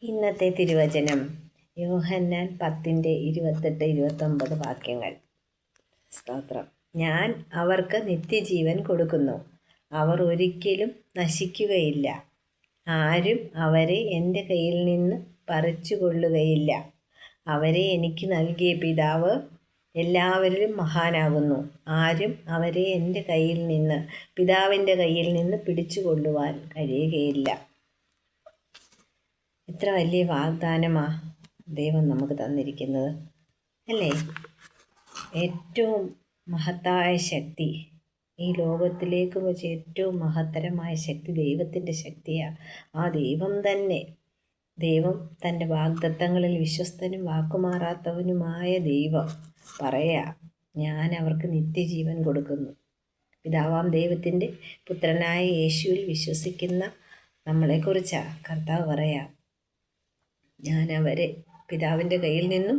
ഇന്നത്തെ തിരുവചനം യോഹന്നാൻ 10:28-29 വാക്യങ്ങൾ. സ്തോത്രം. ഞാൻ അവർക്ക് നിത്യജീവൻ കൊടുക്കുന്നു, അവർ ഒരിക്കലും നശിക്കുകയില്ല, ആരും അവരെ എൻ്റെ കയ്യിൽ നിന്ന് പറിച്ചു കൊള്ളുകയില്ല. അവരെ എനിക്ക് നൽകിയ പിതാവ് എല്ലാവരിലും മഹാനാകുന്നു, ആരും അവരെ എൻ്റെ പിതാവിൻ്റെ കയ്യിൽ നിന്ന് പിടിച്ചു കൊള്ളുവാൻ കഴിയുകയില്ല. എത്ര വലിയ വാഗ്ദാനമാണ് ദൈവം നമുക്ക് തന്നിരിക്കുന്നത് അല്ലേ? ഏറ്റവും മഹത്തായ ശക്തി, ഈ ലോകത്തിലേക്ക് വെച്ച് ഏറ്റവും മഹത്തരമായ ശക്തി ദൈവത്തിൻ്റെ ശക്തിയാണ്. ആ ദൈവം തന്നെ, ദൈവം തൻ്റെ വാഗ്ദത്തങ്ങളിൽ വിശ്വസ്തനും വാക്കുമാറാത്തവനുമായ ദൈവം പറയാ, ഞാൻ അവർക്ക് നിത്യജീവൻ കൊടുക്കുന്നു. പിതാവാം ദൈവത്തിൻ്റെ പുത്രനായ യേശുവിൽ വിശ്വസിക്കുന്ന നമ്മളെക്കുറിച്ചാണ് കർത്താവ് പറയാം, ഞാൻ അവരെ പിതാവിൻ്റെ കയ്യിൽ നിന്നും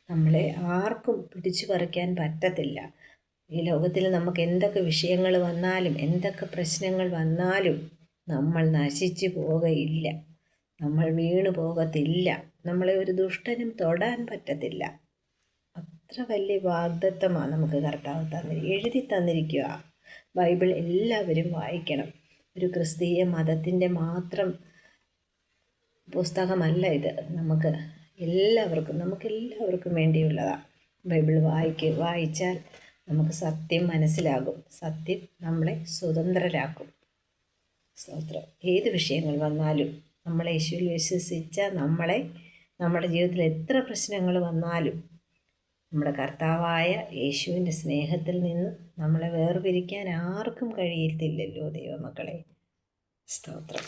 നമ്മളെ ആർക്കും പിടിച്ചു പറിക്കാൻ പറ്റത്തില്ല. ഈ ലോകത്തിൽ നമുക്ക് എന്തൊക്കെ വിഷയങ്ങൾ വന്നാലും എന്തൊക്കെ പ്രശ്നങ്ങൾ വന്നാലും നമ്മൾ നശിച്ചു പോവുകയില്ല, നമ്മൾ വീണു പോകത്തില്ല, നമ്മളെ ഒരു ദുഷ്ടനും തൊടാൻ പറ്റത്തില്ല. അത്ര വലിയ വാഗ്ദത്തമാണ് നമുക്ക് കർത്താവ് എഴുതി തന്നിരിക്കുക. ബൈബിൾ എല്ലാവരും വായിക്കണം. ഒരു ക്രിസ്തീയ മതത്തിൻ്റെ മാത്രം പുസ്തകമല്ല ഇത്, നമുക്കെല്ലാവർക്കും വേണ്ടിയുള്ളതാണ്. ബൈബിൾ വായിച്ചാൽ നമുക്ക് സത്യം മനസ്സിലാകും, സത്യം നമ്മളെ സ്വതന്ത്രരാക്കും. സ്തോത്രം. ഏത് വിഷയങ്ങൾ വന്നാലും നമ്മളെ യേശുവിൽ വിശ്വസിച്ച നമ്മുടെ ജീവിതത്തിൽ എത്ര പ്രശ്നങ്ങൾ വന്നാലും നമ്മുടെ കർത്താവായ യേശുവിൻ്റെ സ്നേഹത്തിൽ നിന്ന് നമ്മളെ വേർപിരിക്കാൻ ആർക്കും കഴിയത്തില്ലല്ലോ ദൈവമക്കളെ. സ്തോത്രം.